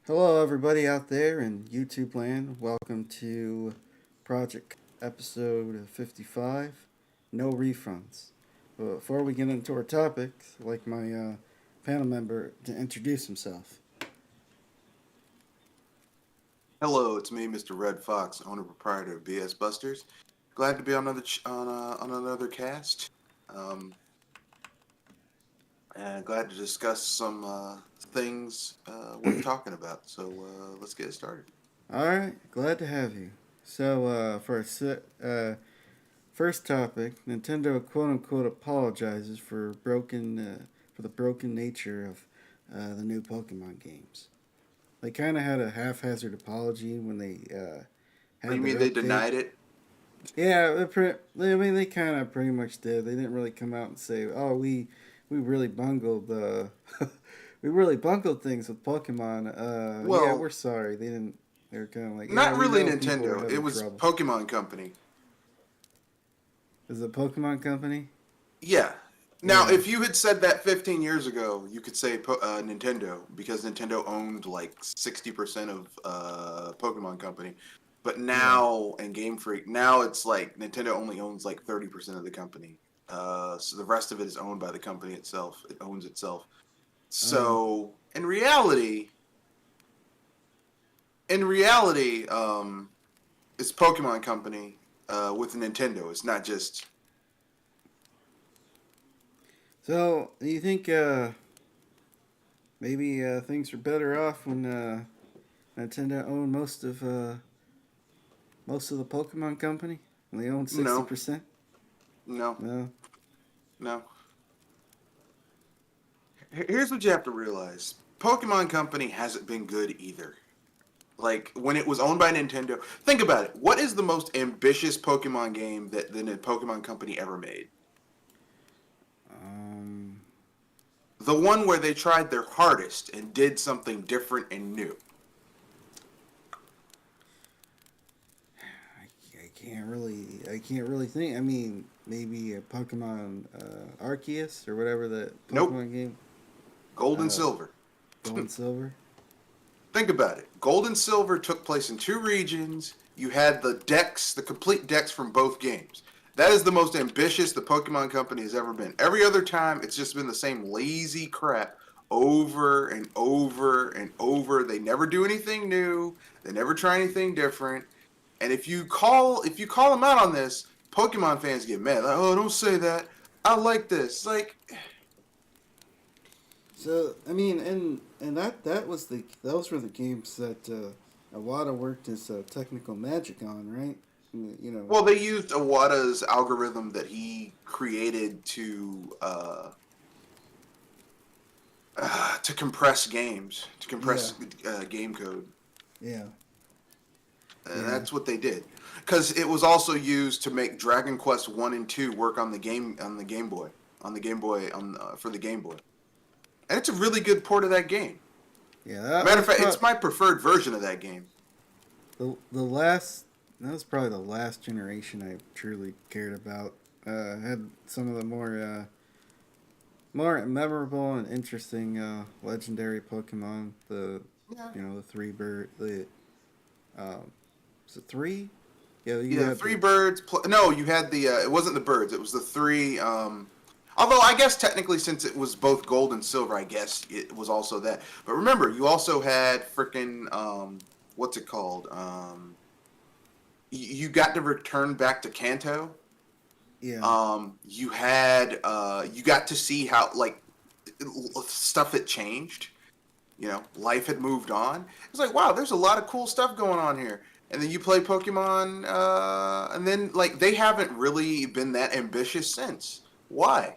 Hello, everybody out there in YouTube land. Welcome to Project episode 55 No Refunds. But before we get into our topics, I'd like my panel member to introduce himself. Hello, it's me, Mr. Red Fox, owner proprietor of BS Busters. Glad to be on on another cast. Um, and glad to discuss some things worth talking about. So let's get started. Alright, glad to have you. So, for our first topic, Nintendo quote unquote apologizes for the broken nature of the new Pokemon games. They kind of had a haphazard apology when they Oh, you had mean their they update. denied it? Yeah, I mean, they kind of pretty much did. They didn't really come out and say, "Oh, we really bungled we really bungled things with Pokemon." Yeah, we're Well, sorry. They didn't. They were kind of like, "Yeah, not we really know people were Nintendo. It having was trouble." Pokemon Company. Is it a Pokemon company? Yeah. Now, Yeah. if you had said that 15 years ago, you could say Nintendo because Nintendo owned like 60% of Pokemon Company. But Yeah. now, and Game Freak, now it's like Nintendo only owns like 30% of the company. So the rest of it is owned by the company itself. It owns itself. Oh. So in reality, it's Pokemon Company with Nintendo. It's not just So, do you think maybe things were better off when Nintendo owned most of the Pokemon company? When they owned sixty no, percent? no, No. no. Here's what you have to realize: Pokemon Company hasn't been good either. Like when it was owned by Nintendo, think about it. What is the most ambitious Pokemon game that the Pokemon Company ever made? Um. The one where they tried their hardest and did something different and new. I can't really think. I mean, maybe a Pokemon Arceus or whatever that Nope. Pokemon game, Gold and uh, Silver. Gold and Silver. Think about it. Gold and Silver took place in two regions. You had the decks, the complete decks from both games. That is the most ambitious the Pokemon Company has ever been. Every other time, it's just been the same lazy crap over and over and over. They never do anything new. They never try anything different. And if you call them out on this, Pokemon fans get mad. Like, oh, don't say that. I like this. Like, So I mean, and that was the those were the games that Iwata worked his technical magic on, right? You know, well, they used Iwata's algorithm that he created to compress games, to yeah, compress game code, yeah, and yeah. that's what they did. Because it was also used to make Dragon Quest One and Two work on the Game Boy, for the Game Boy, and it's a really good port of that game. Yeah, Matter of fact, it's my preferred version of that game. the last that was probably the last generation I truly cared about. Had some of the more memorable and interesting legendary Pokemon. The Yeah, the three bird the is it three? Yeah, you yeah. had Three the birds. No, you had the. It wasn't the birds. It was the three. Although I guess technically, since it was both gold and silver, I guess it was also that. But remember, you also had freaking what's it called? You got to return back to Kanto. yeah. You got to see how like stuff had changed. Life had moved on. It's like, wow, there's a lot of cool stuff going on here. And then you play Pokemon, and then like they haven't really been that ambitious since. Why?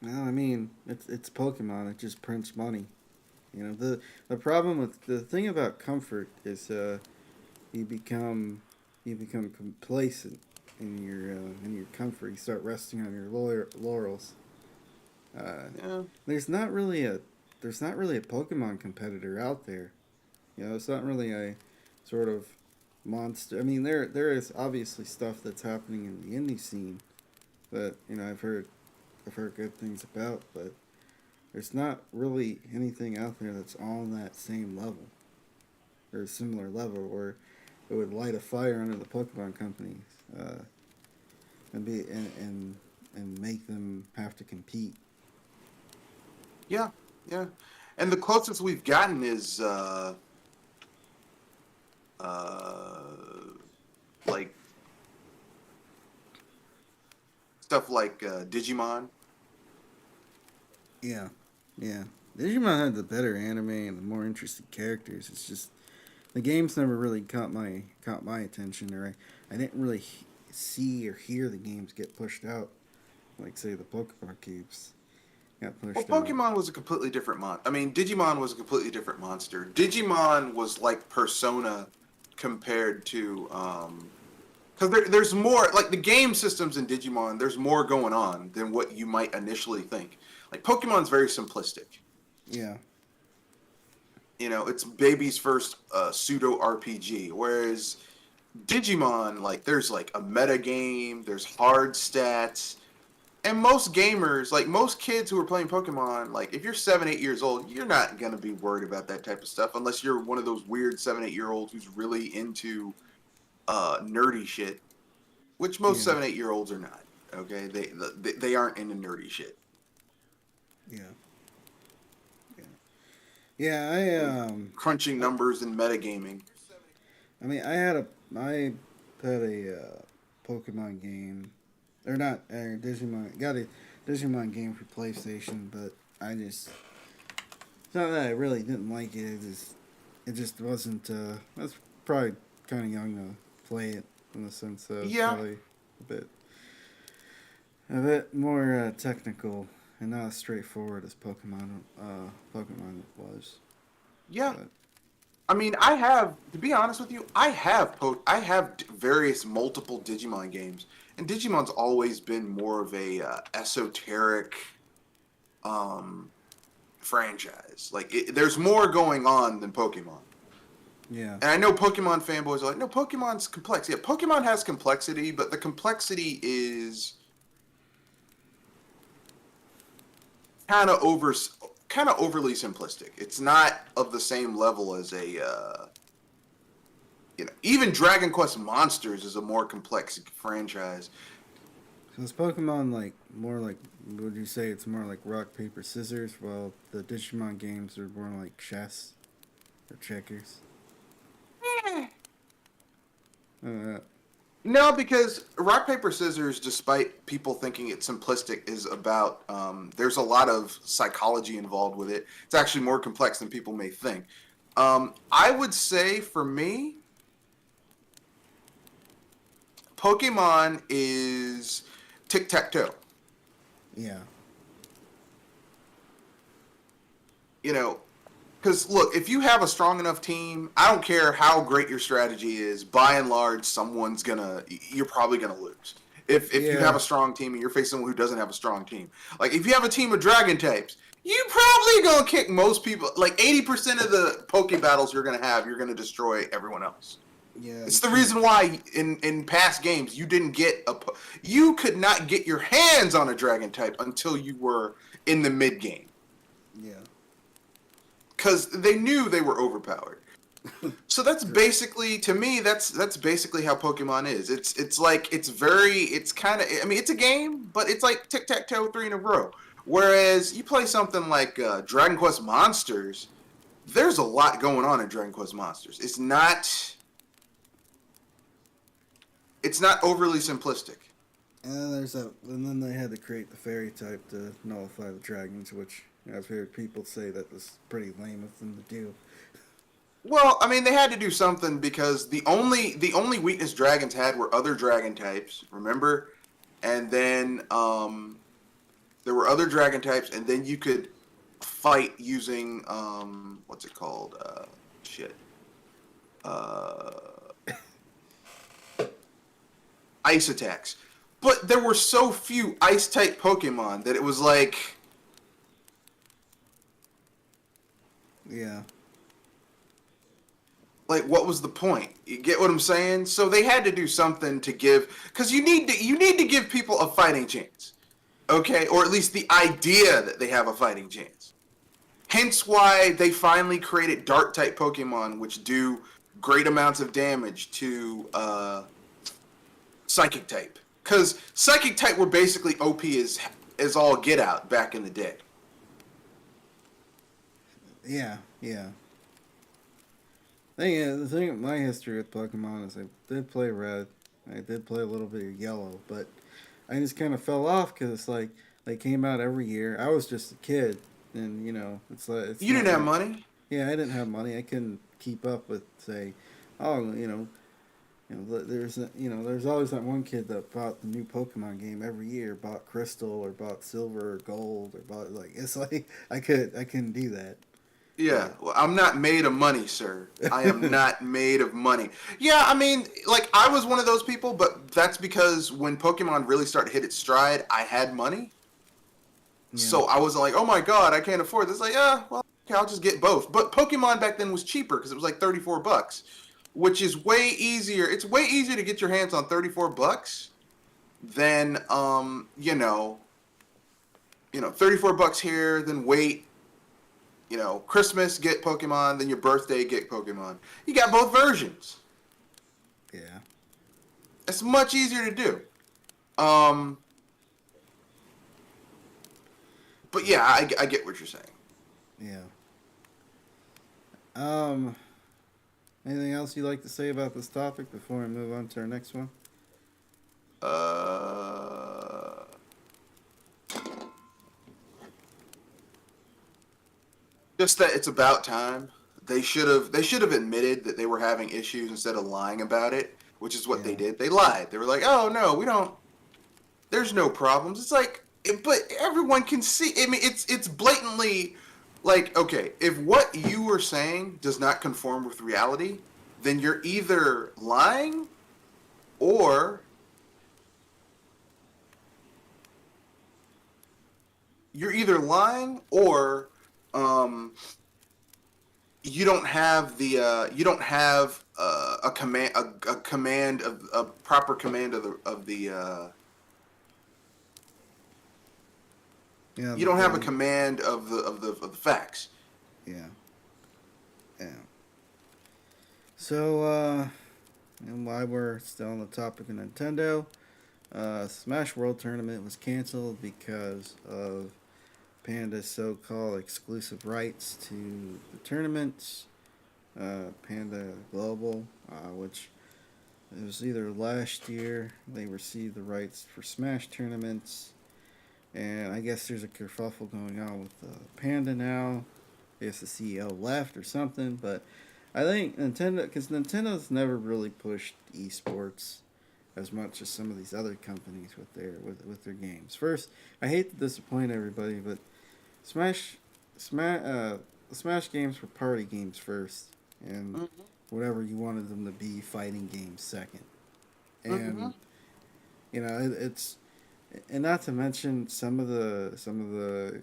Well, I mean, it's Pokemon. It just prints money. The problem with the thing about comfort is you become you become complacent in your comfort. You start resting on your laurels. Uh, Yeah, there's not really a Pokemon competitor out there. It's not really a sort of monster. I mean, there is obviously stuff that's happening in the indie scene that I've heard good things about, but there's not really anything out there that's on that same level or a similar level where it would light a fire under the Pokemon companies and be and make them have to compete. Yeah, yeah. And the closest we've gotten is like stuff like Digimon. Yeah, yeah. Digimon had the better anime and the more interesting characters. It's just the games never really caught my attention, or I didn't really see or hear the games get pushed out, like say the Pokemon cubes got Well, pushed out. Pokemon was a completely different I mean, Digimon was a completely different monster. Digimon was like Persona compared to because there's more like the game systems in Digimon. There's more going on than what you might initially think. Like Pokemon's very simplistic. Yeah, You know, it's baby's first pseudo RPG, whereas Digimon, like, there's like a meta game, there's hard stats, and most gamers, like most kids who are playing Pokemon, like if you're 7, 8 years old, you're not gonna be worried about that type of stuff unless you're one of those weird 7, 8 year olds who's really into nerdy shit, which most yeah, 7, 8 year olds are not. Okay, they aren't into nerdy shit. yeah, yeah. Yeah, Crunching I, numbers and metagaming. I mean, I had a Pokemon game, or not, Digimon. Got a Digimon game for PlayStation, but I just it's not that I really didn't like it. It just wasn't. I was probably kind of young to play it in the sense of Yeah, probably a bit more technical and not as straightforward as Pokemon was. yeah. But I mean, I have to be honest with you, I have various multiple Digimon games, and Digimon's always been more of a esoteric um, franchise. Like, there's more going on than Pokemon. yeah, And I know Pokemon fanboys are like, no, Pokemon's complex. Yeah, Pokemon has complexity, but the complexity is kind of over, kind of overly simplistic. It's not of the same level as a even Dragon Quest Monsters is a more complex franchise. so is Pokemon like more like? Would you say it's more like rock paper scissors, while the Digimon games are more like chess or checkers? Eh. Uh, No, because rock paper scissors, despite people thinking it's simplistic, is about there's a lot of psychology involved with it. It's actually more complex than people may think. I would say for me, Pokemon is tic tac toe. yeah, You know, because look, if you have a strong enough team, I don't care how great your strategy is. By and large, you're probably gonna lose. If you have yeah, a strong team and you're facing someone who doesn't have a strong team, like if you have a team of dragon types, you probably gonna kick most people. Like 80% of the Poke battles you're gonna have, you're gonna destroy everyone else. yeah. You It's the can't. reason why in past games you could not get your hands on a dragon type until you were in the mid game Yeah, because they knew they were overpowered. So that's basically, to me, that's basically how Pokemon is. It's kind of, I mean, it's a game, but it's like tic tac toe, three in a row. Whereas you play something like Dragon Quest Monsters, there's a lot going on in Dragon Quest Monsters. It's not overly simplistic. and then they had to create the fairy type to nullify the dragons, which I've heard people say that was pretty lame of them to do. Well, I mean, they had to do something because the only weakness dragons had were other dragon types. Remember, and then there were other dragon types, and then you could fight using what's it called? Shit. Uh, Ice attacks. But there were so few ice type Pokemon that it was Yeah, like what was the point? You get what I'm saying? So they had to do something to give, because you need to give people a fighting chance. Okay, or at least the idea that they have a fighting chance. Hence why they finally created dark type Pokemon, which do great amounts of damage to psychic type. Because psychic type were basically OP as all get out back in the day. Yeah, yeah. The thing with my history with Pokemon is I did play Red, I did play a little bit of Yellow, but I just kind of fell off because it's like they came out every year. I was just a kid, and it's like it's You not didn't have like money. yeah, I didn't have money. I couldn't keep up with say, oh, there's always that one kid that bought the new Pokemon game every year, bought Crystal or bought Silver or Gold or bought like it's like I couldn't do that, Yeah, but well, I'm not made of money, sir. I am not made of money. Yeah, I mean, like, I was one of those people, but that's because when Pokemon really started to hit its stride, I had money. yeah, So I wasn't like, oh my god, I can't afford this. Like, yeah, well, okay, I'll just get both. But Pokemon back then was cheaper because it was like 34 bucks, which is way easier. It's way easier to get your hands on 34 bucks than, 34 bucks here, then wait, Christmas, get Pokemon, then your birthday, get Pokemon. You got both versions. yeah, It's much easier to do. Um, but yeah, I get what you're saying. yeah. Um, Anything else you'd like to say about this topic before we move on to our next one? Uh, just that it's about time. They should have admitted that they were having issues instead of lying about it, which is what they Yeah, did. They lied. They were like, "Oh no, we don't. There's no problems." It's like, but everyone can see. I mean, it's blatantly like, okay, if what you were saying does not conform with reality, then you're either lying or you're either lying or um, you don't have a command of a proper command of the yeah, you don't have a command of the facts. yeah, yeah. So, and while we're still on the topic of Nintendo, Smash World Tournament was canceled because of Panda's so-called exclusive rights to the tournaments. Panda Global, which it was either last year they received the rights for Smash tournaments, and I guess there's a kerfuffle going on with Panda now. I guess the CEO left or something, but I think Nintendo, because Nintendo's never really pushed esports as much as some of these other companies with their games. First, I hate to disappoint everybody, but Smash, Smash, Smash games were party games first, and Mm-hmm. whatever you wanted them to be, fighting games second. Mm-hmm. And it's and not to mention some of the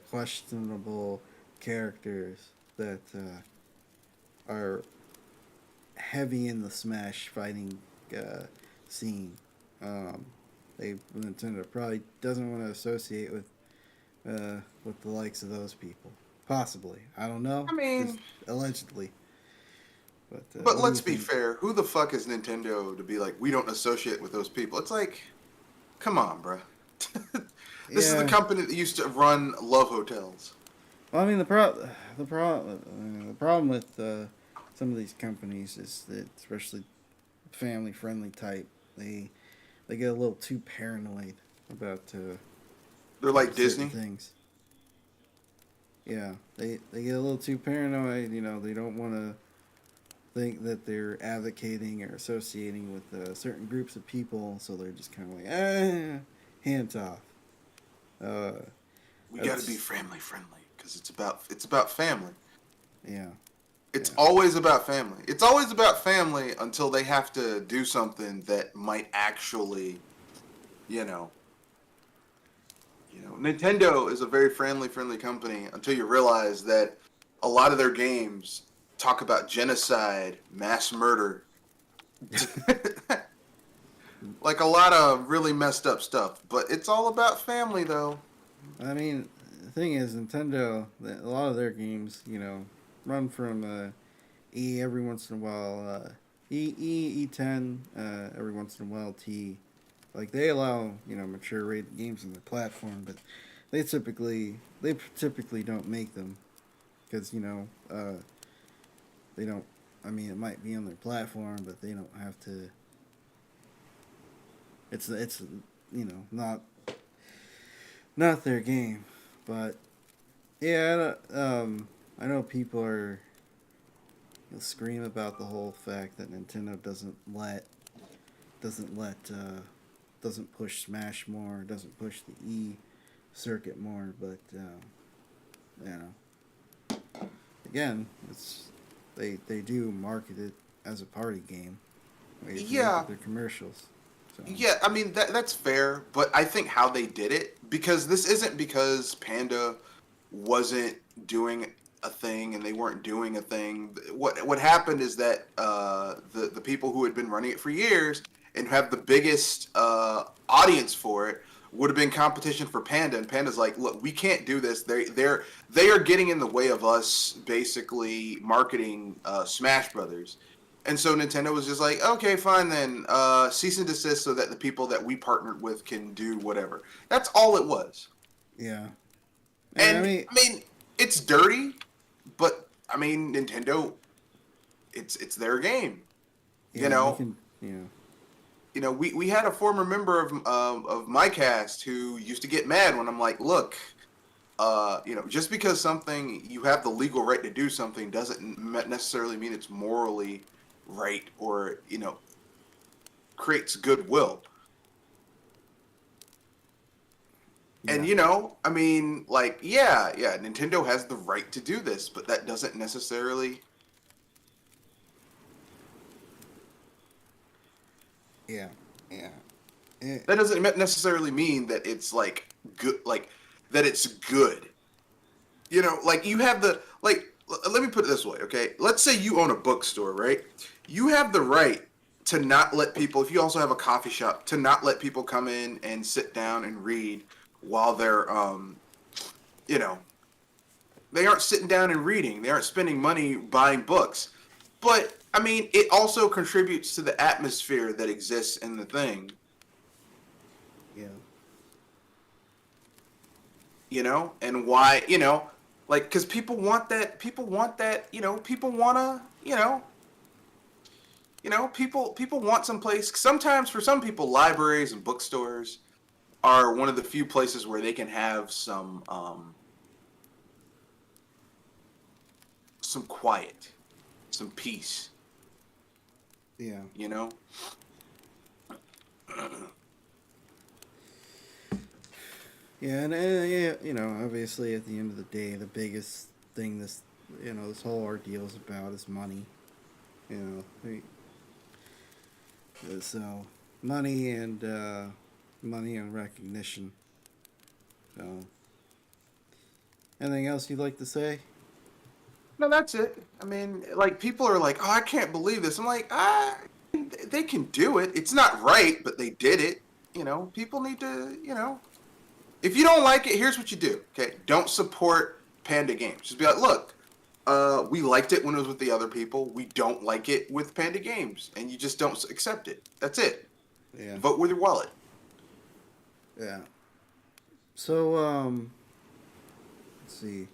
questionable characters that are heavy in the Smash fighting scene. Nintendo probably doesn't want to associate with the likes of those people. Possibly, I don't know. I Just mean, allegedly. But but what do you let's be think? fair. Who the fuck is Nintendo to be like, we don't associate with those people? It's like, come on, bruh. This is the Yeah. company that used to run love hotels. Well, I mean the problem with some of these companies is that, especially family friendly type, they get a little too paranoid They're like about certain Disney. things. Yeah, they get a little too paranoid. They don't want to think that they're advocating or associating with certain groups of people, so they're just kind of like, hands off. Uh, We got to be that's family friendly because it's about family. yeah, It's yeah, always about family. It's always about family until they have to do something that might actually, you know, Nintendo is a very friendly company until you realize that a lot of their games talk about genocide, mass murder. like a lot of really messed up stuff. But it's all about family, though. I mean, the thing is, Nintendo, a lot of their games, run from E every once in a while, E10 every once in a while, T. Like they allow mature rated games on their platform, but they typically don't make them because they don't. I mean, it might be on their platform, but they don't have to. It's not their game, but yeah, I know people are scream about the whole fact that Nintendo doesn't let doesn't push Smash more, doesn't push the E circuit more, but you know, again, they do market it as a party game. If you look Yeah, at their commercials, so yeah. I mean that's fair, but I think how they did it, because this isn't because Panda wasn't doing a thing and they weren't doing a thing. What happened is that the people who had been running it for years and have the biggest audience for it would have been competition for Panda, and Panda's like, look, we can't do this. They are getting in the way of us basically marketing Smash Brothers. And so Nintendo was just like, okay, fine then, cease and desist so that the people that we partnered with can do whatever. That's all it was. yeah. And I And mean, I mean, it's dirty, but I mean, Nintendo, it's their game. You yeah, they know, can, we had a former member of my cast who used to get mad when I'm like, look, just because something you have the legal right to do something doesn't necessarily mean it's morally right or creates goodwill. And yeah, I mean, like, yeah, Nintendo has the right to do this, but that doesn't necessarily yeah, yeah. It, that doesn't necessarily mean that it's like good, like that it's good. Like you have the like. Let me put it this way, okay? Let's say you own a bookstore, right? You have the right to not let people. If you also have a coffee shop, to not let people come in and sit down and read while they're, you know, they aren't sitting down and reading. They aren't spending money buying books. But I mean, it also contributes to the atmosphere that exists in the thing, yeah, and why, like, because people want that. People want that. People wanna, people want some place. Sometimes for some people, libraries and bookstores are one of the few places where they can have some quiet, some peace. yeah. You know. Yeah, and yeah, obviously at the end of the day, the biggest thing this whole ordeal is about is money. You know, so money and recognition. So, anything else you'd like to say? No, that's it. I mean, like people are like, "Oh, I can't believe this." I'm like, they can do it. It's not right, but they did it. People need to, if you don't like it, here's what you do. Okay, don't support Panda Games. Just be like, look, we liked it when it was with the other people. We don't like it with Panda Games, and you just don't accept it. That's it. Yeah, Vote with your wallet. yeah. So, let's see.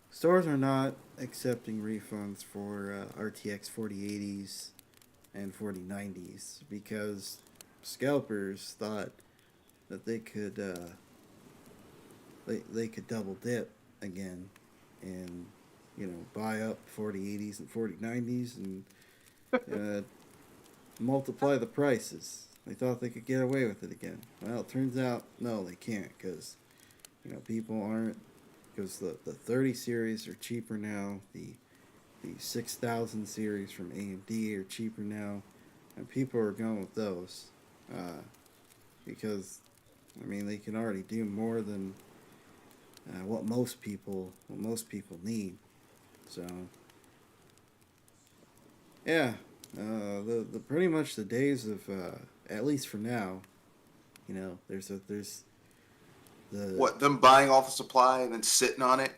Stores are not accepting refunds for RTX 4080s and 4090s because scalpers thought that they could double dip again and buy up 4080s and 4090s and uh, multiply the prices. They thought they could get away with it again. Well, it turns out no, they can't because people aren't, because the 30 series are cheaper now. The 6000 series from AMD are cheaper now, and people are going with those uh, because I mean they can already do more than what most people need. So yeah, the pretty much the days of at least for now. There's the What, them buying off the supply and then sitting on it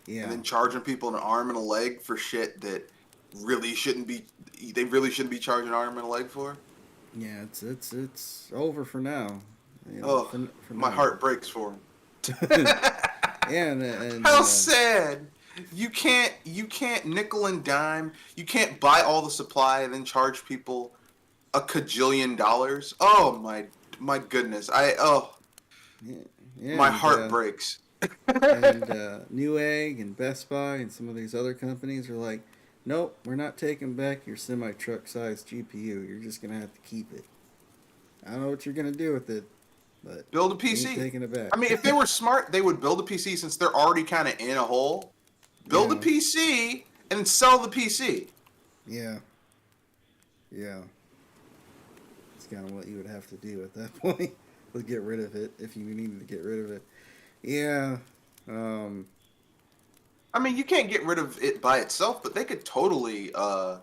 and yeah, then charging people an arm and a leg for shit that really shouldn't be, they really shouldn't be charging an arm and a leg for? yeah. It's over for now. Oh, For my now. heart breaks for Yeah, him. and How sad. You can't nickel and dime. You can't buy all the supply and then charge people a cajillion dollars. Oh my goodness. yeah, yeah, My heart breaks. and Newegg and Best Buy and some of these other companies are like, nope, we're not taking back your semi truck sized GPU. You're just gonna have to keep it. I don't know what you're gonna do with it, but Build a we ain't PC. taking it back. I mean, if they were smart, they would build a PC since they're already kind of in a hole. Build a Yeah, PC and sell the PC. yeah, yeah. It's kind of what you would have to do at that point to get rid of it if you needed to get rid of it. Yeah, um, I mean, you can't get rid of it by itself, but they could totally. I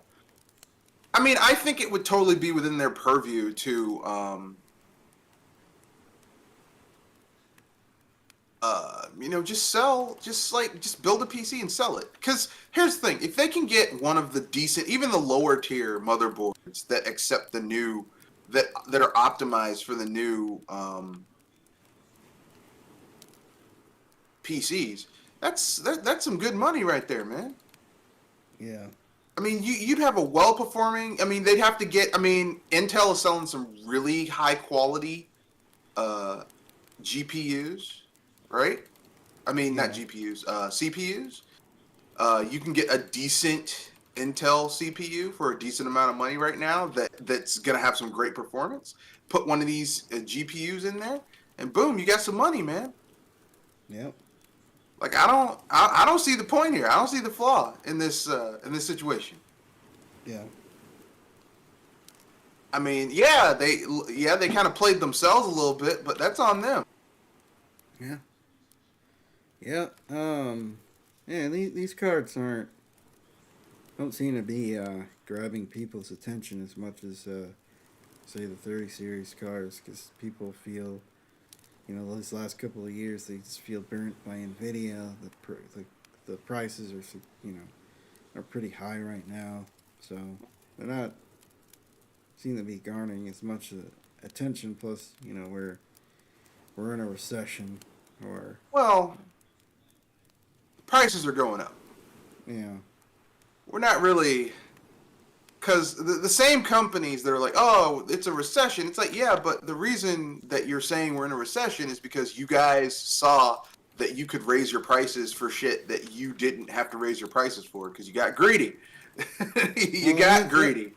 mean, I think it would totally be within their purview to, just sell, just build a PC and sell it. Because here's the thing: if they can get one of the decent, even the lower tier motherboards that accept the new, that are optimized for the new PCs, that's some good money right there, man. yeah, I mean, you'd have a well-performing. I mean, they'd have to get. I mean, Intel is selling some really high-quality uh, GPUs, right? I mean, not yeah, GPUs, CPUs. You can get a decent Intel CPU for a decent amount of money right now. That's gonna have some great performance. Put one of these GPUs in there, and boom, you got some money, man. yep, Like I don't see the point here. I don't see the flaw in this situation. yeah, I mean, they kind of played themselves a little bit, but that's on them. yeah, yeah. Yeah. These cards don't seem to be grabbing people's attention as much as say the 30 series cars, because people feel, those last couple of years they just feel burnt by Nvidia. The prices are, are pretty high right now, so they're not seem to be garnering as much attention. Plus, we're in a recession, or Well, prices are going up. yeah, We're not really, because the same companies that are like, oh, it's a recession. It's like, yeah, but the reason that you're saying we're in a recession is because you guys saw that you could raise your prices for shit that you didn't have to raise your prices for because you got greedy. You well, got greedy.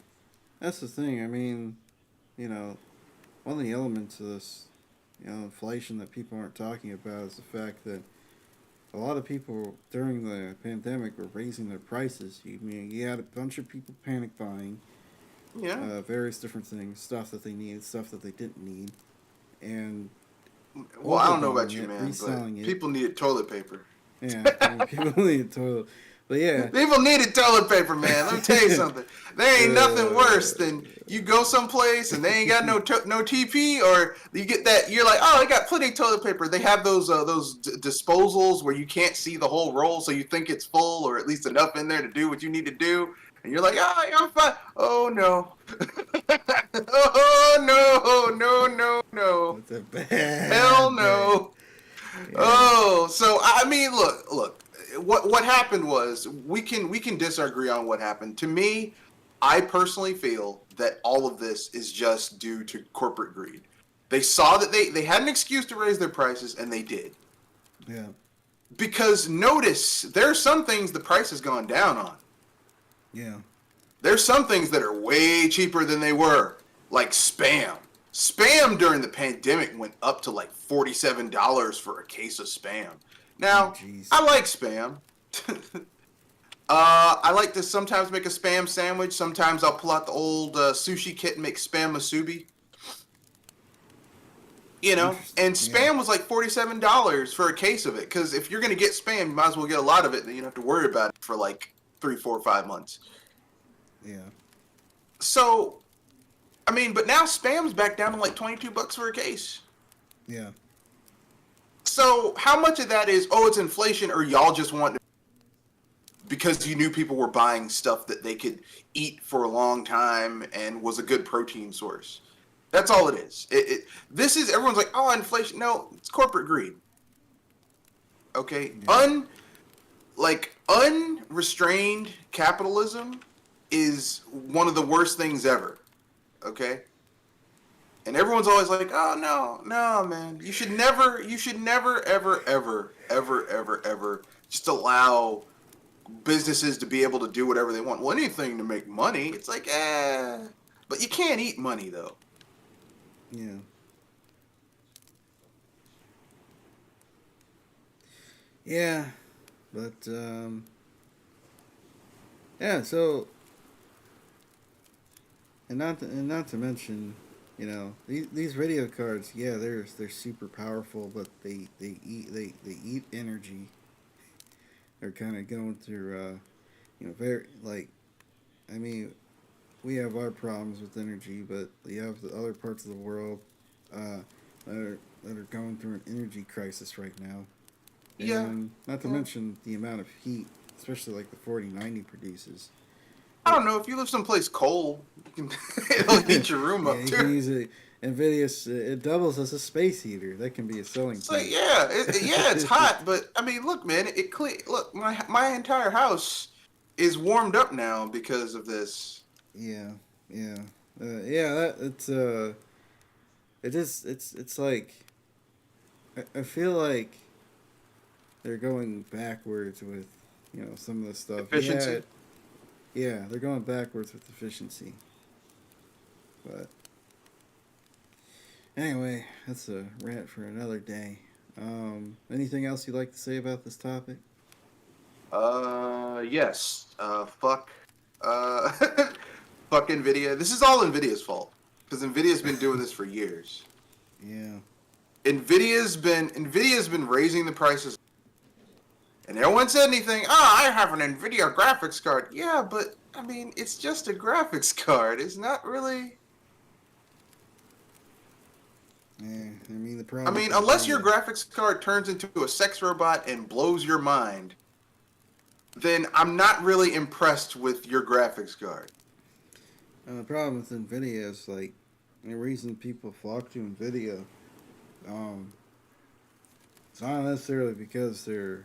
that's the thing. I mean, you know, one of the elements of this, inflation that people aren't talking about is the fact that a lot of people during the pandemic were raising their prices. You had a bunch of people panic buying Yeah. various different things, stuff that they needed, stuff that they didn't need, and Well, I don't know about overbuying you, it, man, but reselling it. people needed toilet paper. Yeah, I mean, people need toilet, but yeah, People needed toilet paper, man. Let me tell you something. There ain't nothing worse uh, than you go someplace and they ain't got no TP, or you get that you're like, oh, they got plenty of toilet paper. They have those disposals where you can't see the whole roll, so you think it's full or at least enough in there to do what you need to do, and you're like, oh, I'm fine. Oh no. Oh no. that's a bad, Hell bad. no. Yeah, Oh, so I mean, look. What happened was we can disagree on what happened. To me, I personally feel that all of this is just due to corporate greed. They saw that they had an excuse to raise their prices, and they did. yeah, Because notice, there are some things the price has gone down on. yeah. There's some things that are way cheaper than they were, like Spam. Spam during the pandemic went up to like $47 for a case of Spam. Oh, Now, jeez. I like Spam. I like to sometimes make a Spam sandwich. Sometimes I'll pull out the old sushi kit and make Spam musubi. Interesting. And Yeah, Spam was like $47 for a case of it. Because if you're going to get Spam, you might as well get a lot of it. Then you don't have to worry about it for like 3, 4, 5 months. yeah, So I mean, but now spam's back down to like $22 for a case. Yeah. So how much of that is, oh, it's inflation, or y'all just want to, because you knew people were buying stuff that they could eat for a long time and was a good protein source? That's all it is. This is, everyone's like, oh, inflation. No, it's corporate greed. Okay, Yeah. unrestrained capitalism is one of the worst things ever. Okay, and everyone's always like, oh no, no, man, you should never, ever, ever, ever, ever, ever just allow businesses to be able to do whatever they want. Well, anything to make money. It's like, but you can't eat money though. Yeah. Yeah. But yeah. So and not to mention, these video cards. Yeah, they're super powerful, but they eat energy. They're kind of going through very like I mean we have our problems with energy, but you have the other parts of the world uh, that are going through an energy crisis right now, Yeah, and not to yeah. mention the amount of heat, especially like the 4090 produces. I It, don't know if you live someplace cold, you can it'll heat your room yeah, up you can too. use it. Nvidia's it doubles as a space heater. That can be a selling It's like, point. yeah, yeah, it's hot, but I mean, look, man, it clean. Look, my entire house is warmed up now because of this. Yeah, yeah, yeah. It's like I feel like they're going backwards with some of the stuff. Yeah, Efficiency. yeah, they're going backwards with efficiency. But anyway, that's a rant for another day. Anything else you'd like to say about this topic? Yes. Fuck. Uh, fuck Nvidia. This is all Nvidia's fault because Nvidia's been doing this for years. Yeah, Nvidia's been raising the prices, and no one said anything. Ah, I have an Nvidia graphics card. Yeah, but I mean, it's just a graphics card. It's not really. yeah. I mean the I problem with mean, unless your Nvidia. graphics card turns into a sex robot and blows your mind, then I'm not really impressed with your graphics card. The problem with Nvidia is like the reason people flock to Nvidia. Um, it's not necessarily because they're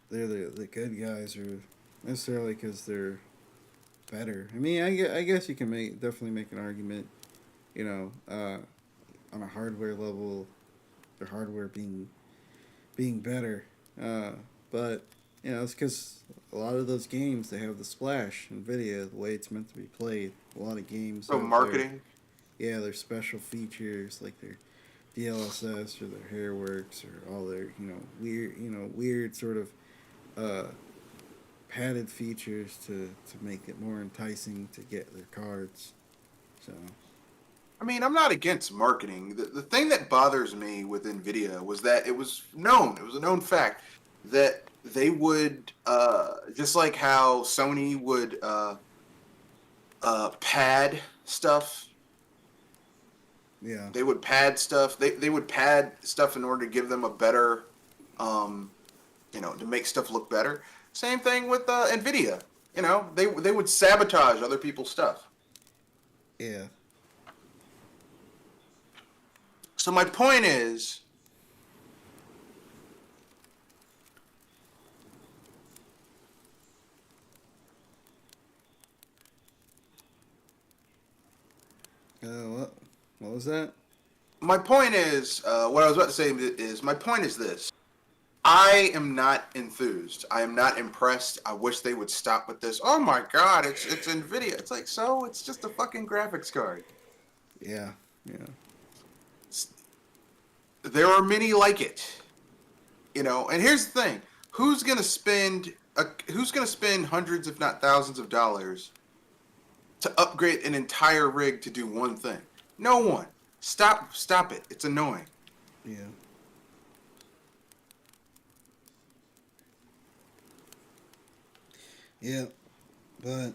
the good guys, or necessarily because they're better. I mean, I guess you can definitely make an argument, on a hardware level, their hardware being better. Uh, but it's because a lot of those games they have the splash Nvidia the way it's meant to be played. A lot of games So have marketing. their special features like their DLSS or their hairworks or all their weird sort of uh, padded features to make it more enticing to get their cards. So I mean, I'm not against marketing. The thing that bothers me with Nvidia was that it was known. It was a known fact that they would, just like how Sony would pad stuff. yeah, They would pad stuff. They would pad stuff in order to give them a better, um, to make stuff look better. Same thing with Nvidia. They would sabotage other people's stuff. yeah, So my point is, what was that? what I was about to say is, my point is this. I am not enthused. I am not impressed. I wish they would stop with this. Oh my god, it's Nvidia. It's like, so it's just a fucking graphics card. Yeah, yeah, There are many like it, And here's the thing: who's gonna spend hundreds, if not thousands, of dollars to upgrade an entire rig to do one thing? No one. Stop it. It's annoying. yeah, yeah. But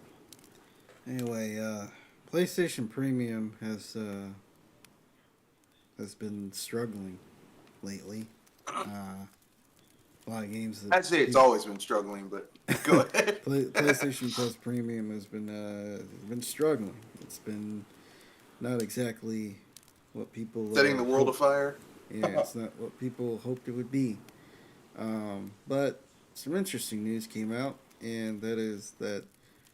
Anyway, PlayStation Premium has been struggling lately. A lot of games that I'd say it's always been struggling, but go ahead. PlayStation Plus Premium has been struggling. It's been not exactly what people Setting the world hope. afire. Yeah, it's not what people hoped it would be. But some interesting news came out, and that is that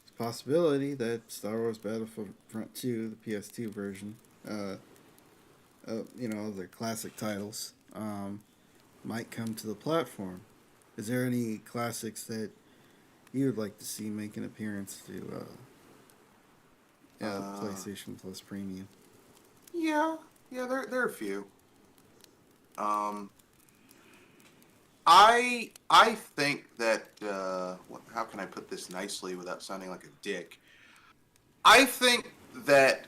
it's a possibility that Star Wars Battlefront 2, the PS2 version, their classic titles, might come to the platform. Is there any classics that you would like to see make an appearance to PlayStation Plus Premium? Yeah, yeah, there are a few. Um, I think that how can I put this nicely without sounding like a dick? I think that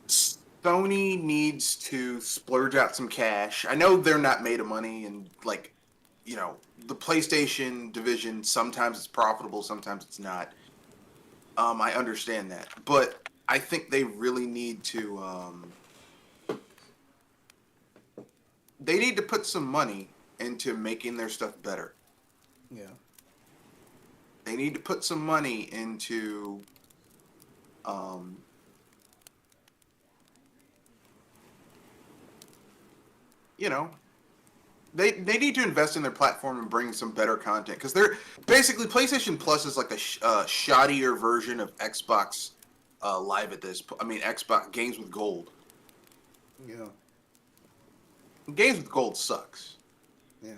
Sony needs to splurge out some cash. I know they're not made of money, and like, the PlayStation division sometimes it's profitable, sometimes it's not. I understand that, but I think they really need to. They need to put some money into making their stuff better. Yeah. They need to put some money into um, you know, they need to invest in their platform and bring some better content because they're basically PlayStation Plus is like a shoddier version of Xbox Live at this. I mean, Xbox games with gold. Yeah. Games with gold sucks. Yeah.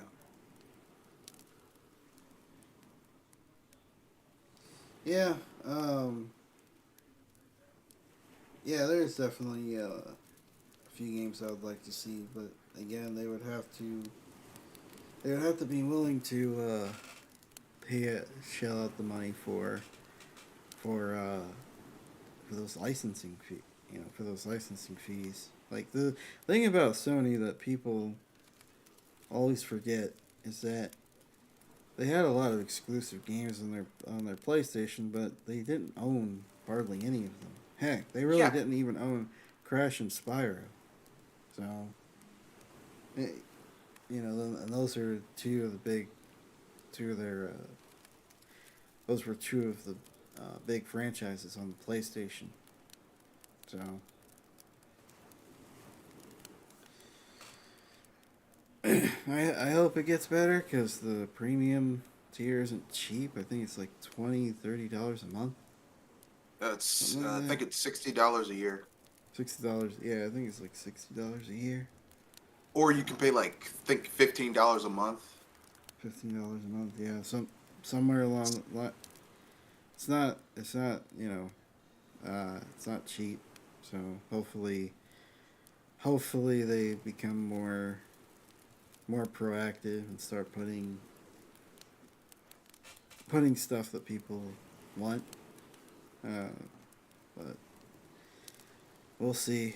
Yeah. Um, yeah, there's definitely a few games I would like to see, but again, they would have to be willing to shell out the money for uh, for those licensing fee, for those licensing fees. Like the thing about Sony that people always forget is that they had a lot of exclusive games on their PlayStation, but they didn't own hardly any of them. Heck, they really Yeah, didn't even own Crash and Spyro. So, eh, and those are two of their, those were two of the big franchises on the PlayStation. So, I hope it gets better because the premium tier isn't cheap. I think it's like $20-$30 a month, that's something I like that. think it's $60 a year, $60. Yeah, I think it's like $60 a year. or you can pay like think $15 a month. $15 a month. Yeah, somewhere along the line. It's not cheap. So hopefully they become more proactive and start putting stuff that people want. Uh, but we'll see.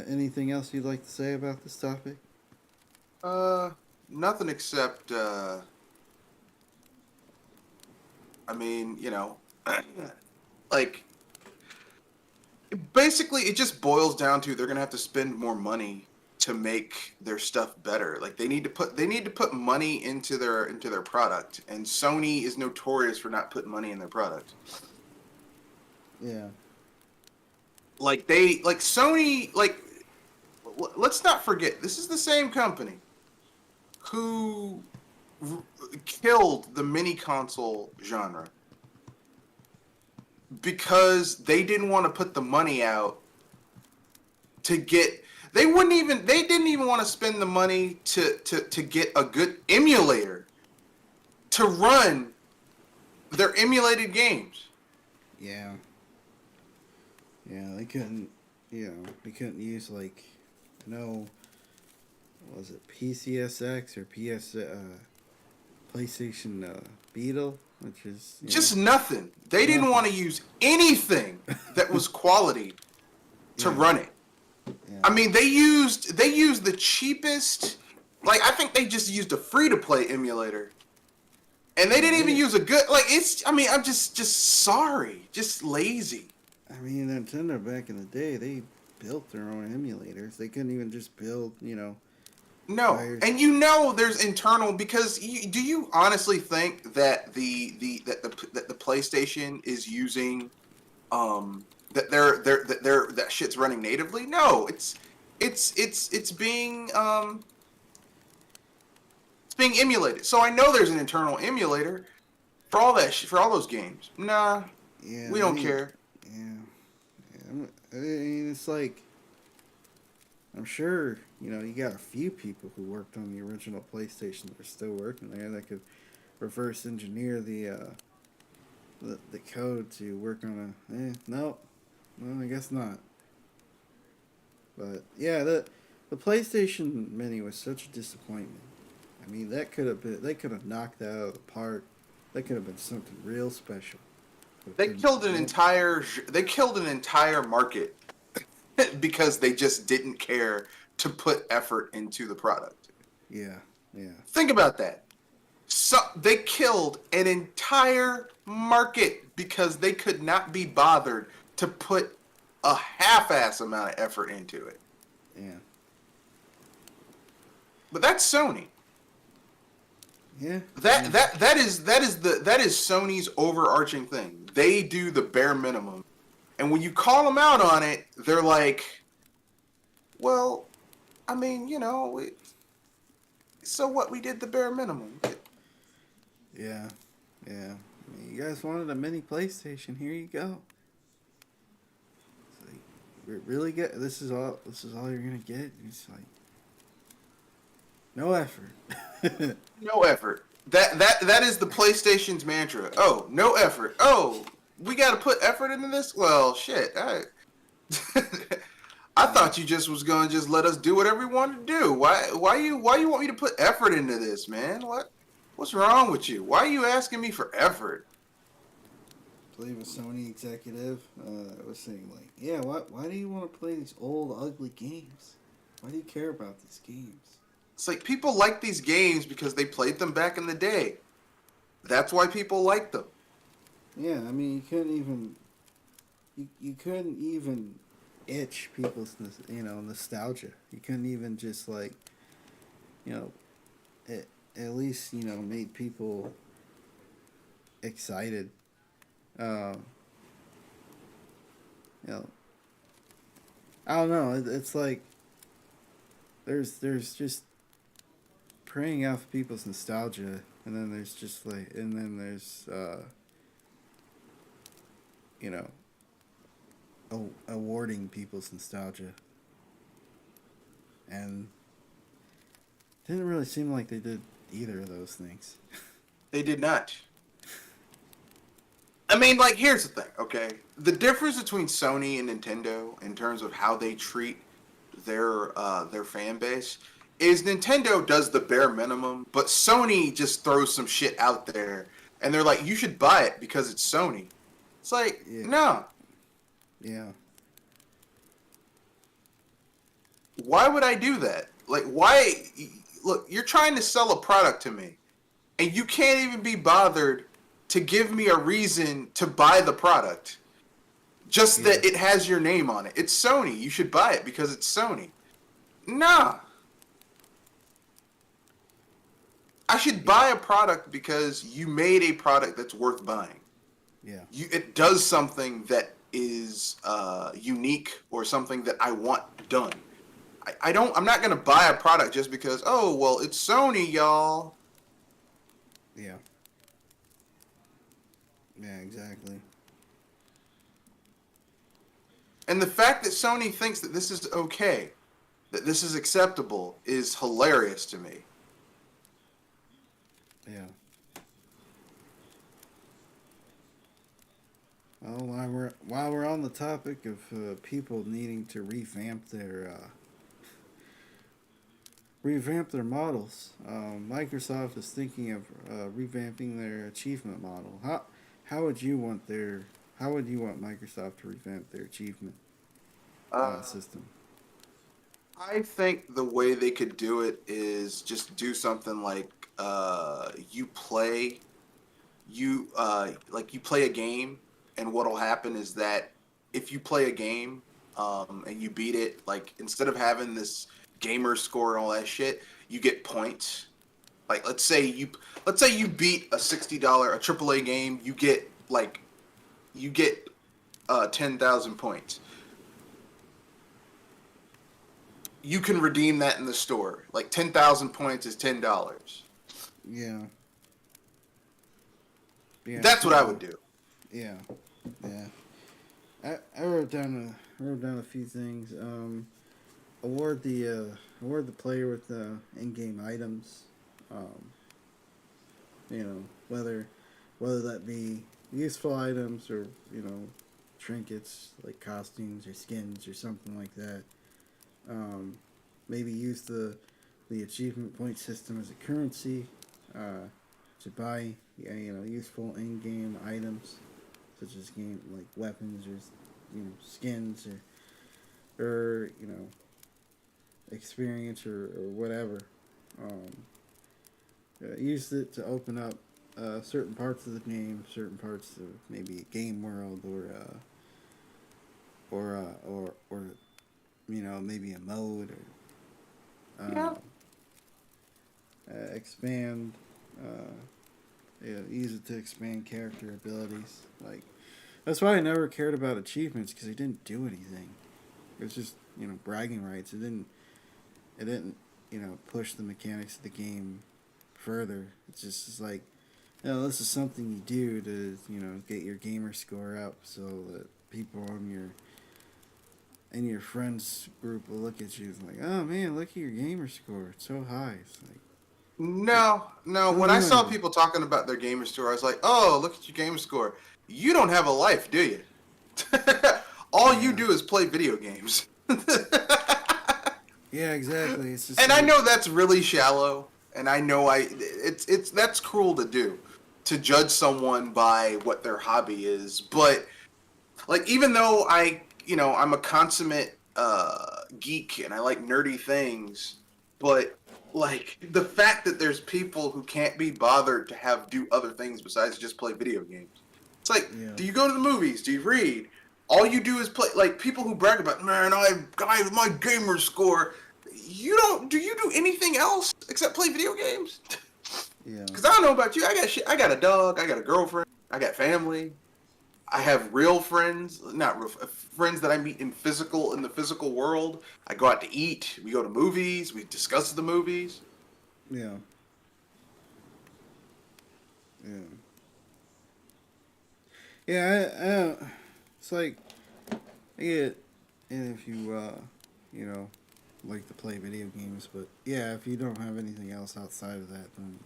Anything else you'd like to say about this topic? Uh, Nothing except I mean, like basically it just boils down to they're gonna have to spend more money to make their stuff better. Like they need to put money into their product, and Sony is notorious for not putting money in their product. Yeah. Like Sony let's not forget this is the same company who r- killed the mini console genre because they didn't want to put the money out to get they didn't even want to spend the money to get a good emulator to run their emulated games. Yeah. Yeah, they couldn't. They couldn't use like no. Was it PCSX or PlayStation Beetle, which is Just nothing. They didn't nothing. want to use anything that was quality to Yeah. run it. Yeah. I mean, they used the cheapest. Like I think they just used a free to play emulator And they Yeah, didn't even they. use a good like. It's. I mean, I'm just sorry, just lazy. I mean, Nintendo back in the day, they built their own emulators. They couldn't even just build, No, fires. and there's internal because do you honestly think that the PlayStation is using that shit's running natively? No, it's being emulated. So I know there's an internal emulator for all for all those games. Nah, Yeah, we don't they. care. Yeah, I mean, it's like I'm sure you got a few people who worked on the original PlayStation that are still working there that could reverse engineer the code to work on a. No, I guess not. But yeah, the PlayStation Mini was such a disappointment. I mean, they could have knocked that out of the park. That could have been something real special. But They didn't. killed Nope. they killed an entire market because they just didn't care to put effort into the product. Yeah, yeah, Think about that. So they killed an entire market because they could not be bothered to put a half-ass amount of effort into it. yeah, But that's Sony. yeah. I That mean, that that is Sony's overarching thing. They do the bare minimum. And when you call them out on it, they're like, "Well, I mean, so what? We did the bare minimum." yeah, yeah. I mean, you guys wanted a mini PlayStation. Here you go. It's like, really get this is all. This is all you're gonna get. It's like no effort. No effort. That is the PlayStation's mantra. Oh, no effort. Oh, we got to put effort into this. Well, shit. I Yeah. thought you just was gonna just let us do whatever we wanted to do. Why you want me to put effort into this, man? What's wrong with you? Why are you asking me for effort? I believe a Sony executive was saying like, yeah, why do you want to play these old ugly games? Why do you care about these games? It's like people like these games because they played them back in the day. That's why people like them. Yeah, I mean, you couldn't even itch people's nostalgia. You couldn't even just like you know at least made people excited. Um, you know, I don't know. It's like there's just preying off people's nostalgia, and then there's just like and then there's you know awarding people's nostalgia, and didn't really seem like they did either of those things. They did not. I mean, like, here's the thing, okay? The difference between Sony and Nintendo in terms of how they treat their fan base is Nintendo does the bare minimum, but Sony just throws some shit out there, and they're like, you should buy it because it's Sony. It's like, Yeah, no. yeah, Why would I do that? Like, why? Look, you're trying to sell a product to me, and you can't even be bothered to give me a reason to buy the product. Just yeah, that it has your name on it. It's Sony. You should buy it because it's Sony. Nah. I should yeah, buy a product because you made a product that's worth buying. yeah, It does something that is unique or something that I want done. I'm not gonna buy a product just because. Oh well, it's Sony, y'all. yeah, yeah. Exactly. And the fact that Sony thinks that this is okay, that this is acceptable, is hilarious to me. Yeah. Well, while we're on the topic of people needing to revamp their models, Microsoft is thinking of revamping their achievement model. How would you want Microsoft to revamp their achievement Uh, system? I think the way they could do it is just do something like you play. you play a game, and what'll happen is that if you play a game and you beat it, like instead of having this gamer score and all that shit, you get points. Like let's say you beat a $60 a AAA game, you get 10,000 points. You can redeem that in the store. Like 10,000 points is $10. Yeah. Yeah. That's what I So would do. yeah. Yeah. I wrote down a few things. Award the player with in-game items. Um, whether that be useful items or trinkets like costumes or skins or something like that. Um, Maybe use the achievement point system as a currency to buy useful in-game items such as game like weapons or skins or experience or whatever. Um, Use it to open up certain parts of the game, certain parts of maybe a game world or maybe a mode or Yeah. expand. Use it to expand character abilities. Like that's why I never cared about achievements because they didn't do anything. It was just bragging rights. It didn't push the mechanics of the game further. It's like this is something you do to get your gamer score up so that people on your friends group will look at you and like, oh man, look at your gamer score. It's so high. It's like No, no. don't When I do saw anything. people talking about their gamer score, I was like, "Oh, look at your gamer score. You don't have a life, do you? All you Yeah. do is play video games." Yeah, exactly. It's just And I like know that's really shallow, and I know it's that's cruel to do, to judge someone by what their hobby is. But like, even though I'm a consummate geek and I like nerdy things, but like the fact that there's people who can't be bothered to have do other things besides just play video games. It's like, yeah. do you go to the movies? Do you read? All you do is play. Like people who brag about, man, my gamer score. You don't. Do you do anything else except play video games? Yeah. Because I don't know about you. I got shit. I got a dog. I got a girlfriend. I got family. I have real friends, not real friends that I meet in the physical world. I go out to eat. We go to movies. We discuss the movies. Yeah. Yeah. Yeah, it's like I get and if you you know like to play video games, but yeah, if you don't have anything else outside of that, then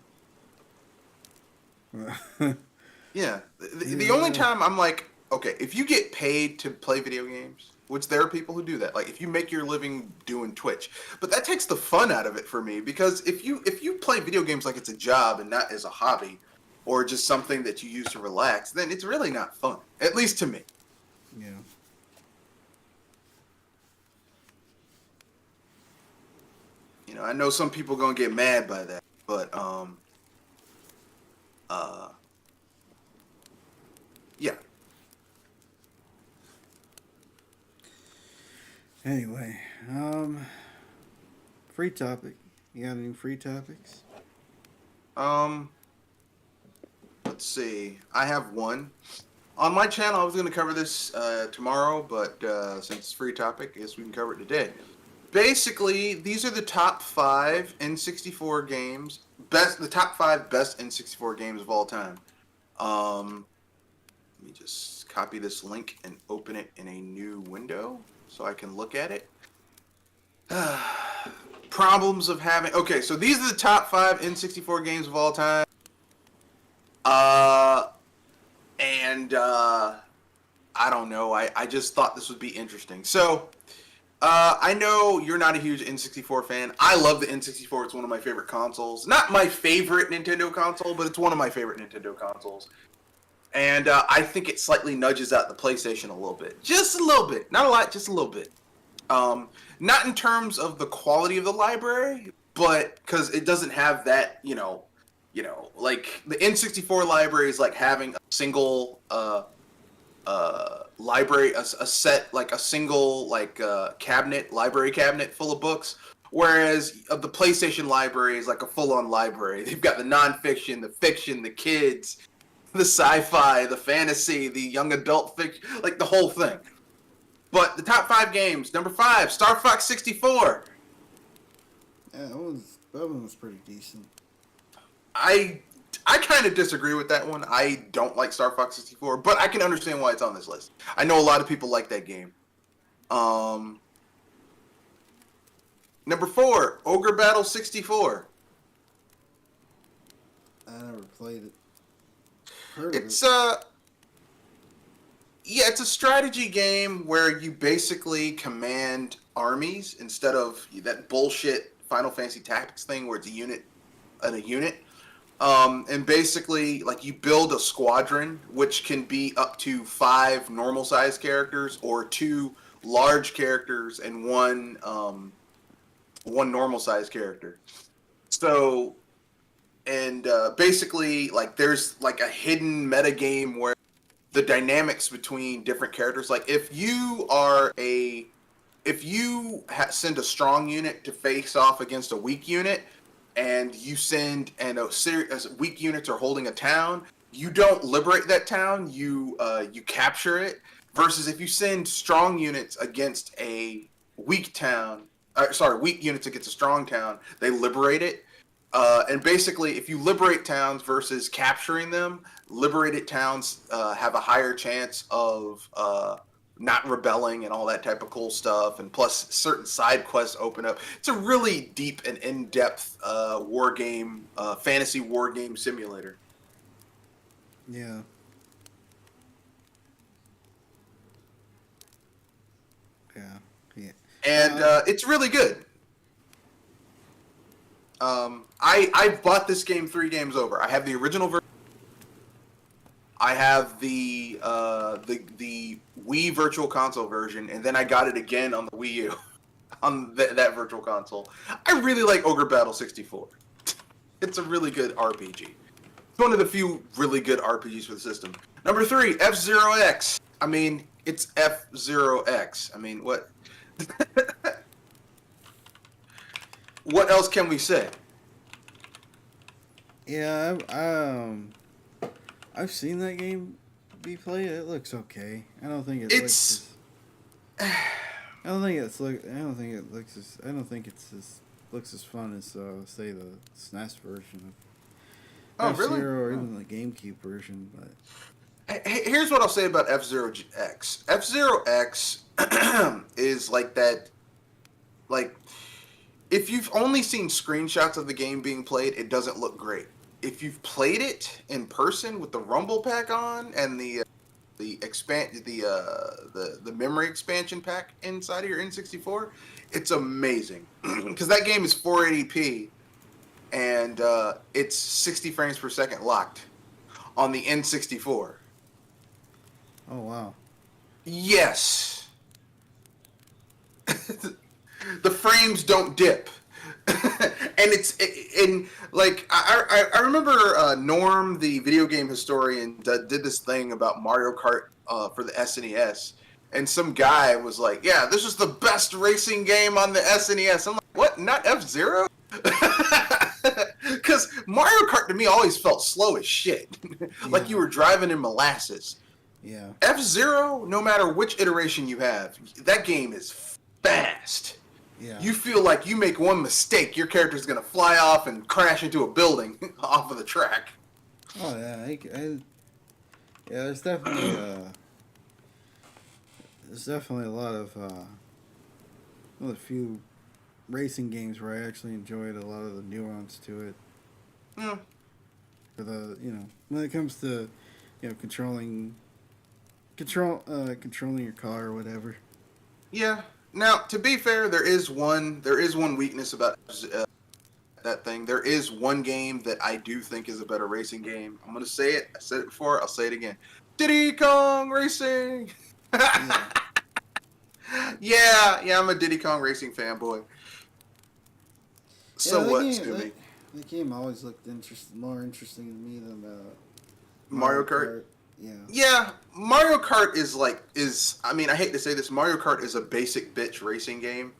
Yeah. The only yeah, time I'm like, okay, if you get paid to play video games, which there are people who do that, like if you make your living doing Twitch, but that takes the fun out of it for me because if you play video games like it's a job and not as a hobby or just something that you use to relax, then it's really not fun. At least to me. yeah, I know some people gonna get mad by that, but uh yeah. anyway, free topic. You got any free topics? Um let's see. I have one. On my channel I was gonna cover this tomorrow, but since it's free topic, I guess we can cover it today. Basically, these are the top five N64 games. The top five best N64 games of all time. Um Let me just copy this link and open it in a new window so I can look at it. Problems of having. Okay, so these are the top five N64 games of all time. Uh, and I don't know. I just thought this would be interesting. So, I know you're not a huge N64 fan. I love the N64. It's one of my favorite consoles. Not my favorite Nintendo console, but it's one of my favorite Nintendo consoles. And I think it slightly nudges out the PlayStation a little bit. Just a little bit. Not a lot, just a little bit. Not in terms of the quality of the library, but because it doesn't have that, like the N64 library is like having a single library, a set, like a single like library cabinet full of books. Whereas of the PlayStation library is like a full-on library. They've got the nonfiction, the fiction, the kids, the sci-fi, the fantasy, the young adult fiction, like the whole thing. But the top 5 games, number 5, Star Fox 64. Yeah, that one was pretty decent. I I kind of disagree with that one. I don't like Star Fox 64, but I can understand why it's on this list. I know a lot of people like that game. Um, Number 4, Ogre Battle 64. I never played it. Heard of It's it. yeah, it's a strategy game where you basically command armies instead of that bullshit Final Fantasy Tactics thing where it's a unit and a unit. And basically, like, you build a squadron, which can be up to 5 normal-sized characters or 2 large characters and one normal-sized character. So, and basically, like, there's like a hidden meta game where the dynamics between different characters, like if you send a strong unit to face off against a weak unit, and you send and as weak units are holding a town, you don't liberate that town, you capture it. Versus if you send strong units against a weak town, weak units against a strong town, they liberate it. And basically, if you liberate towns versus capturing them, liberated towns have a higher chance of not rebelling and all that type of cool stuff. And plus, certain side quests open up. It's a really deep and in-depth war game, fantasy war game simulator. Yeah. Yeah. Yeah. And it's really good. I bought this game 3 games over. I have the original version. I have the Wii Virtual Console version, and then I got it again on the Wii U, on that Virtual Console. I really like Ogre Battle 64. It's a really good RPG. It's one of the few really good RPGs for the system. Number 3, F-Zero X. I mean, it's F-Zero X. I mean, what? What else can we say? Yeah. I've seen that game be played. It looks okay. I don't think it It's looks. I don't think it's look. I don't think it looks as. I don't think it's as looks as fun as say the SNES version oh of really? F-Zero or even the GameCube version. But Here's what I'll say about F-Zero X. F-Zero X is like that. Like, if you've only seen screenshots of the game being played, it doesn't look great. If you've played it in person with the Rumble pack on and the memory expansion pack inside of your N64, it's amazing because that game is 480p and it's 60 frames per second locked on the N64. oh wow. Yes, the frames don't dip. And I remember Norm, the video game historian, did this thing about Mario Kart for the SNES, and some guy was like, "Yeah, this is the best racing game on the SNES." I'm like, "What? Not F-Zero?" Because Mario Kart to me always felt slow as shit, like you were driving in molasses. Yeah. F-Zero, no matter which iteration you have, that game is fast. Yeah. You feel like you make one mistake, your character's gonna fly off and crash into a building off of the track. Oh yeah. Yeah. There's definitely a lot of well, a few racing games where I actually enjoyed a lot of the nuance to it. Hmm. For the when it comes to controlling your car or whatever. Yeah. Now, to be fair, there is one weakness about that thing. There is one game that I do think is a better racing game. I'm gonna say it. I said it before. I'll say it again. Diddy Kong Racing. Yeah. Yeah. I'm a Diddy Kong Racing fanboy. Yeah, So that what, game, Scooby? The game always looked more interesting to me than Mario Mario Kart. Kart. Yeah. Yeah, Mario Kart is I mean, I hate to say this, Mario Kart is a basic bitch racing game.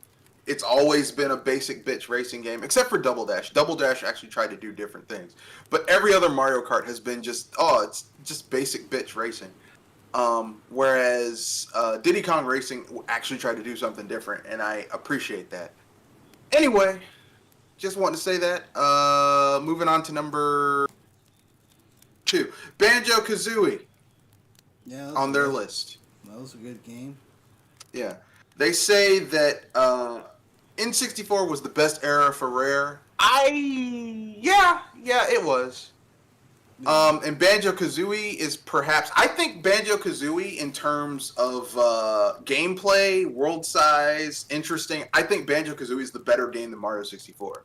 It's always been a basic bitch racing game, except for Double Dash. Double Dash actually tried to do different things, but every other Mario Kart has been it's just basic bitch racing. Whereas Diddy Kong Racing actually tried to do something different, and I appreciate that. Anyway, just wanted to say that. Moving on to number two, Banjo Kazooie Yeah, on their list. that was a good game. Yeah. They say that N64 was the best era for Rare. Yeah, it was. Yeah. And Banjo Kazooie is perhaps, I think Banjo Kazooie, in terms of gameplay, world size, interesting, I think Banjo Kazooie is the better game than Mario 64.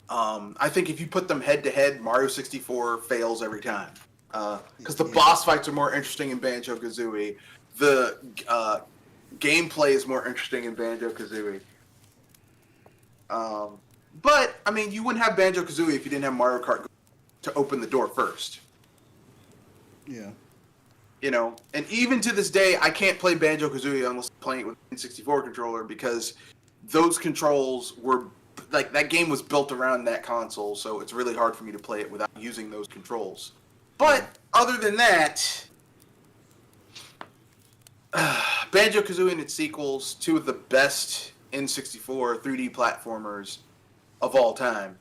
I think if you put them head to head, Mario 64 fails every time. Because the Yeah. boss fights are more interesting in Banjo Kazooie. The gameplay is more interesting in Banjo Kazooie. But I mean, you wouldn't have Banjo Kazooie if you didn't have Mario Kart to open the door first. Yeah. You know, and even to this day, I can't play Banjo Kazooie unless I'm playing it with an N64 controller because those controls were like that game was built around that console, so it's really hard for me to play it without using those controls. Yeah. But other than that, Banjo Kazooie and its sequels, two of the best N64 3D platformers of all time.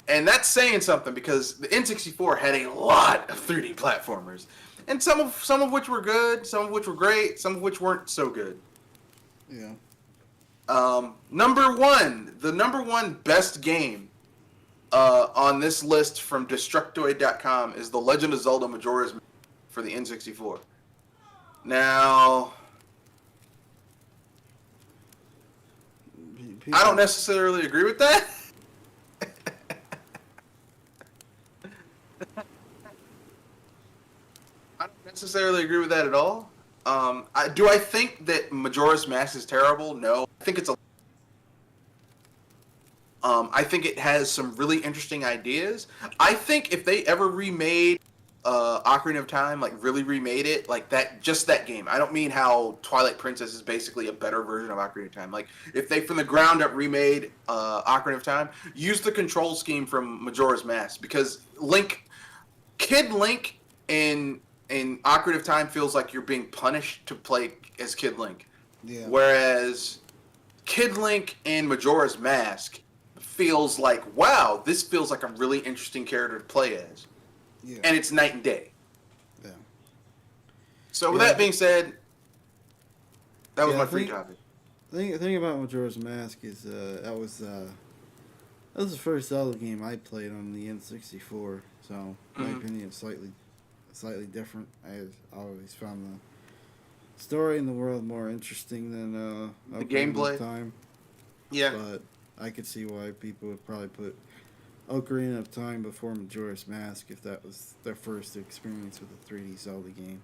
And that's saying something because the N64 had a lot of 3D platformers. And some of which were good, some of which were great, some of which weren't so good. Yeah. The number one best game on this list from Destructoid.com is The Legend of Zelda Majora's Mask for the N64. Now, I don't necessarily agree with that. I don't necessarily agree with that at all. Do I think that Majora's Mask is terrible? No. I think it's a. I think it has some really interesting ideas. I think if they ever remade Ocarina of Time, like really remade it, like that, just that game. I don't mean how Twilight Princess is basically a better version of Ocarina of Time. Like if they from the ground up remade Ocarina of Time, use the control scheme from Majora's Mask because Kid Link in Ocarina of Time feels like you're being punished to play as Kid Link. Yeah. Whereas Kid Link in Majora's Mask feels like, wow, this feels like a really interesting character to play as. Yeah. And it's night and day. Yeah. So with that being said, that was Yeah, my free topic. The thing about Majora's Mask is that was the first Zelda game I played on the N64. So my opinion is slightly different. I always found the story in the world more interesting than The gameplay. Time. Yeah. But I could see why people would probably put Ocarina of Time before Majora's Mask if that was their first experience with a 3D Zelda game.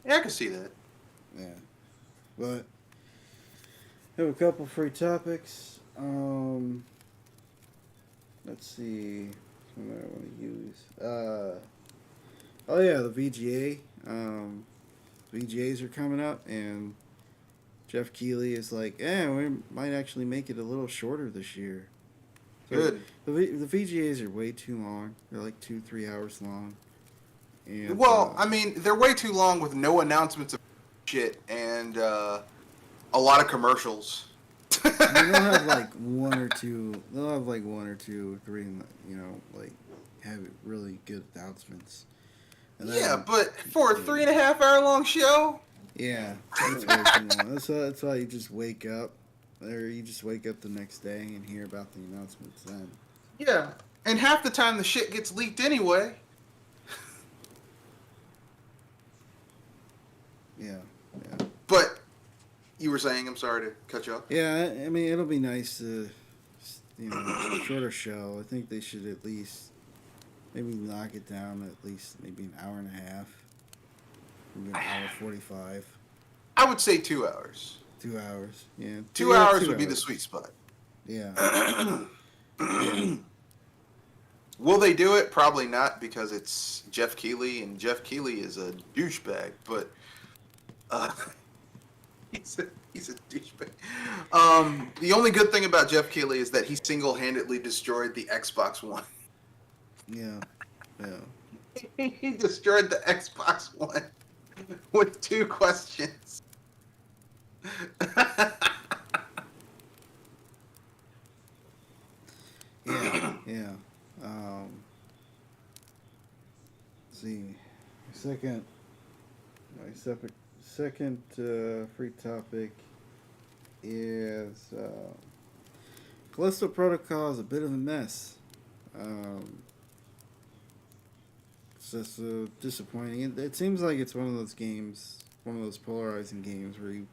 Yeah, I can see that. Yeah. But I have a couple free topics. Let's see what I want to use. Oh yeah, the VGA. VGAs are coming up, and Jeff Keighley is like, we might actually make it a little shorter this year. So Good. The VGAs are way too long. They're like 2-3 hours long. And, Well, I mean, they're way too long with no announcements of shit and a lot of commercials. I mean, they'll have like one or two. They'll have like one or two or three. Like have really good announcements. And Yeah, then, but for a 3.5 hour long show. Yeah, that's way too long. That's why you just wake up, or you just wake up the next day and hear about the announcements then. Yeah, and half the time the shit gets leaked anyway. Yeah. But you were saying, I'm sorry to cut you off. Yeah, I mean, it'll be nice to, shorter show. I think they should at least maybe knock it down at least maybe an hour and a half. Maybe an hour 45. I would say 2 hours. 2 hours. Yeah. 2 hours would be the sweet spot. Yeah. Yeah. Will they do it? Probably not because it's Jeff Keighley, and Jeff Keighley is a douchebag. But uh, he's a douchebag. The only good thing about Jeff Keighley is that he single-handedly destroyed the Xbox One. Yeah. Yeah. He destroyed the Xbox One with 2 questions. Yeah. Yeah. Um, let's see. Second, my second free topic is Callisto Protocol is a bit of a mess. Um, it's just disappointing. It seems like it's one of those games, one of those polarizing games where you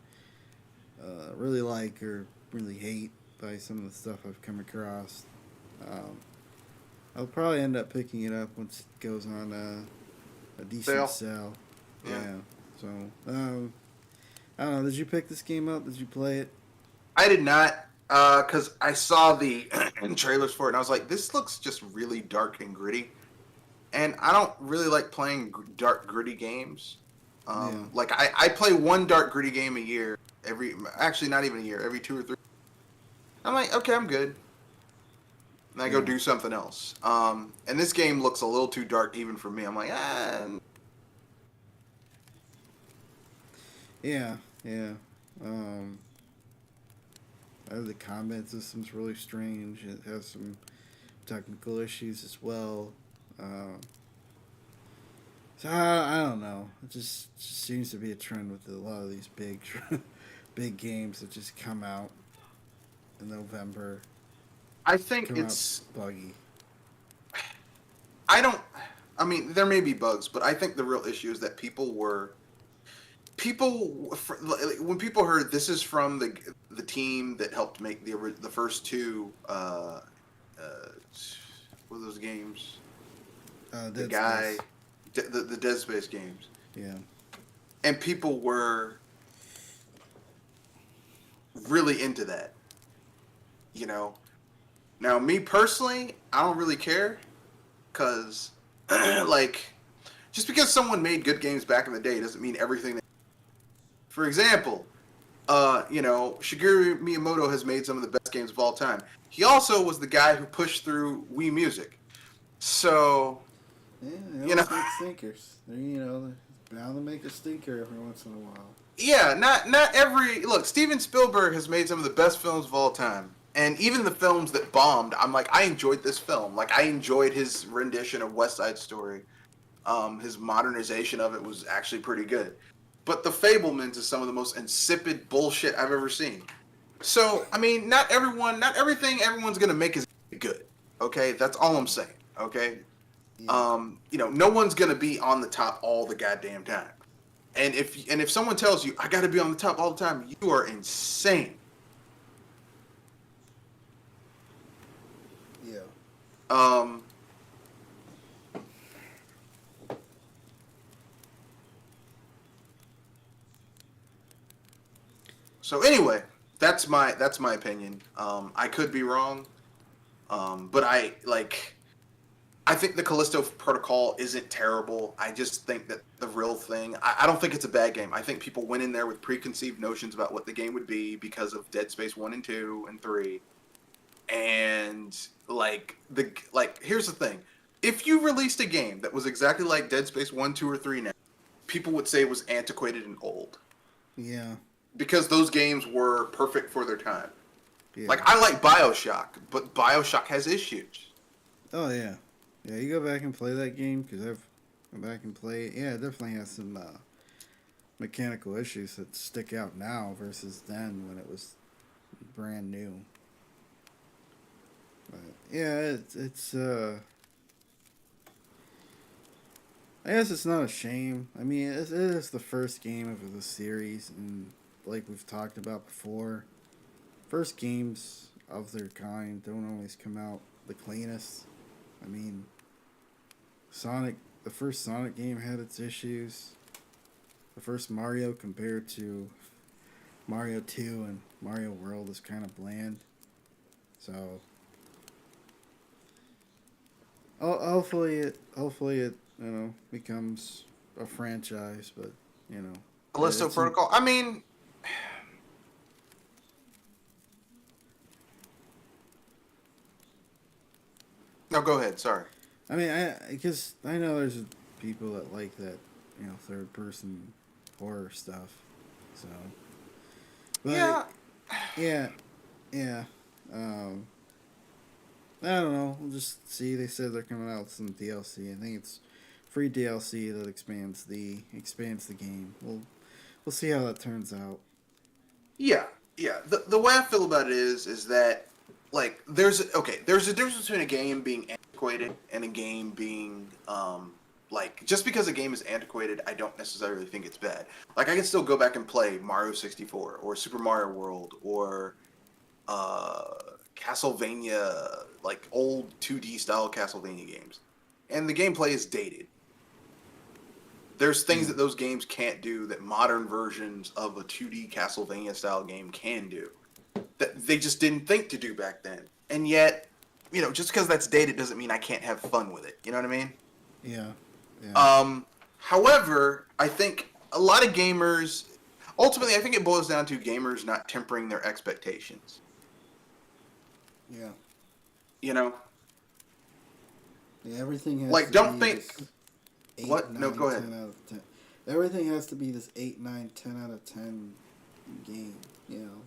really like or really hate by some of the stuff I've come across. Um, I'll probably end up picking it up once it goes on a decent Sale. sale. Yeah. Yeah. So I don't know. Did you pick this game up? Did you play it? I did not, because I saw the trailers for it, and I was like, this looks just really dark and gritty. And I don't really like playing dark, gritty games. Yeah. Like, I play one dark, gritty game a year, actually, not even a year, every 2 or 3. I'm like, okay, I'm good. And I go Yeah. do something else. And this game looks a little too dark even for me. I'm like, Yeah. Yeah. Um, the combat system's really strange. It has some technical issues as well. Um, so I don't know. It just seems to be a trend with a lot of these big big games that just come out in November. I think Come out it's, buggy. I don't, I mean, there may be bugs, but I think the real issue is that when people heard this is from the team that helped make the first two what are those games, the Dead guy, Space. the Dead Space games, Yeah. and people were really into that, you know. Now, me personally, I don't really care because like, just because someone made good games back in the day doesn't mean everything. For example, Shigeru Miyamoto has made some of the best games of all time. He also was the guy who pushed through Wii Music. So, Yeah, they you know, always make stinkers. They're bound to make a stinker every once in a while. yeah, not every look. Steven Spielberg has made some of the best films of all time, and even the films that bombed, I'm like, I enjoyed this film. Like, I enjoyed his rendition of West Side Story. His modernization of it was actually pretty good. But The Fablemans is some of the most insipid bullshit I've ever seen. So, I mean, not everything everyone's gonna make is good. Okay, that's all I'm saying. Okay, Yeah. no one's gonna be on the top all the goddamn time. And if someone tells you I got to be on the top all the time, you are insane. Yeah. Um, so anyway, that's my opinion. I could be wrong. But I think the Callisto Protocol isn't terrible. I just think that the real thing, I don't think it's a bad game. I think people went in there with preconceived notions about what the game would be because of Dead Space 1 and 2 and 3. And here's the thing. If you released a game that was exactly like Dead Space 1, 2 or 3 now, people would say it was antiquated and old Yeah. because those games were perfect for their time. Yeah. Like, I like BioShock, but BioShock has issues. Oh yeah. Yeah. You go back and play that game because I've gone back and played. Yeah, it definitely has some mechanical issues that stick out now versus then when it was brand new. But yeah, it's. I guess it's not a shame. I mean, it is the first game of the series, and like we've talked about before, first games of their kind don't always come out the cleanest. I mean, Sonic, the first Sonic game had its issues. The first Mario compared to Mario 2 and Mario World is kind of bland. So hopefully it becomes a franchise, but you know Callisto it's in, Protocol. I mean, no, go ahead. Sorry. I mean I because I know there's people that like that third person horror stuff, so but Yeah, yeah yeah um I don't know. We'll just see. They said they're coming out with some DLC. I think it's free DLC that expands the game. We'll see how that turns out. yeah, yeah. The way I feel about it is that like there's a difference between a game being antiquated and a game being like just because a game is antiquated, I don't necessarily think it's bad. Like I can still go back and play Mario 64 or Super Mario World or uh Castlevania, like old 2D style Castlevania games, and the gameplay is dated. There's things Yeah, that those games can't do that modern versions of a 2D Castlevania style game can do that they just didn't think to do back then. And yet, just because that's dated doesn't mean I can't have fun with it. You know what I mean? yeah, yeah, Um, However, I think a lot of gamers, ultimately, I think it boils down to gamers not tempering their expectations. yeah. You know, Yeah, everything has like to don't be think this eight, what? No, nine, go ahead. 10 out of 10. Everything has to be this 8, 9, 10 out of 10 game.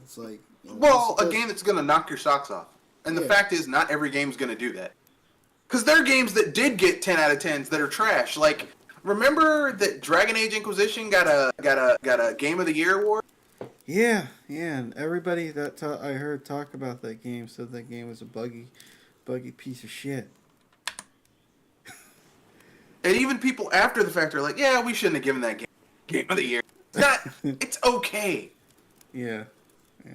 It's like just Well, a because. game that's gonna knock your socks off. And the Yeah, fact is, not every game's gonna do that. Because there are games that did get 10 out of 10s that are trash. Like, remember that Dragon Age Inquisition got a Game of the Year award? yeah, and everybody that I heard talk about that game said that game was a buggy piece of shit. And even people after the fact are like, yeah, we shouldn't have given that Game of the Year. It's not. It's okay. Yeah, yeah.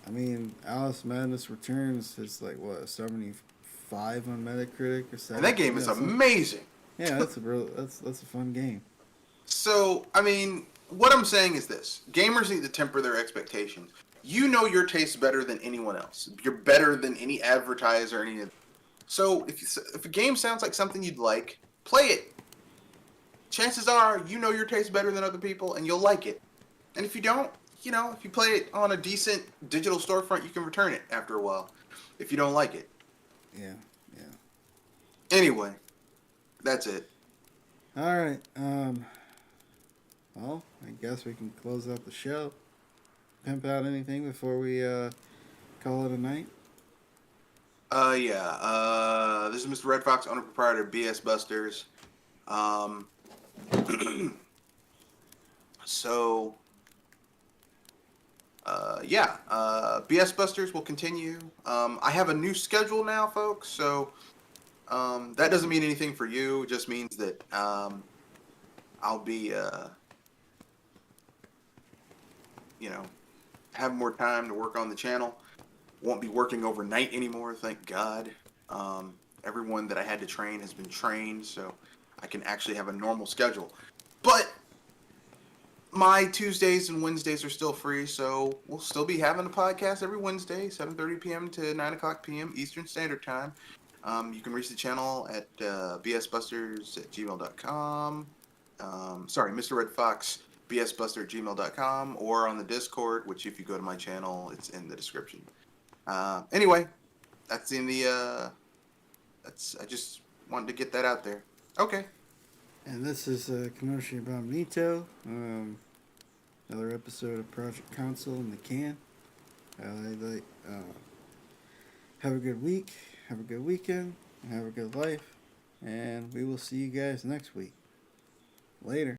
I mean, Alice Madness Returns is like what, a 75 on Metacritic or And that 70? game is Yeah, amazing. yeah. That's a fun game. So, I mean, what I'm saying is this: gamers need to temper their expectations. You know your taste better than anyone else. You're better than any advertiser, any. So, if a game sounds like something you'd like, play it. Chances are you know your taste better than other people, and you'll like it. And if you don't, if you play it on a decent digital storefront, you can return it after a while if you don't like it. Yeah, yeah. Anyway, that's it. All right. Well, I guess we can close out the show. Pimp out anything before we call it a night? Yeah. This is Mr. Red Fox, owner proprietor of BS Busters. Um, so, yeah. BS Busters will continue. I have a new schedule now, folks. So, that doesn't mean anything for you. It just means that I'll be, you know, have more time to work on the channel. Won't be working overnight anymore, thank God. Everyone that I had to train has been trained, so I can actually have a normal schedule. But my Tuesdays and Wednesdays are still free, so we'll still be having a podcast every Wednesday, 7:30 p.m. to 9 o'clock p.m. Eastern Standard Time. You can reach the channel at bsbusters@gmail.com. Sorry, Mr. Red Fox, bsbuster@gmail.com, or on the Discord, which if you go to my channel, it's in the description. Anyway, that's in the. I just wanted to get that out there. Okay. And this is Kenoshi Bonito. Another episode of Project Council in the can. Have a good week. Have a good weekend. And have a good life. And we will see you guys next week. Later.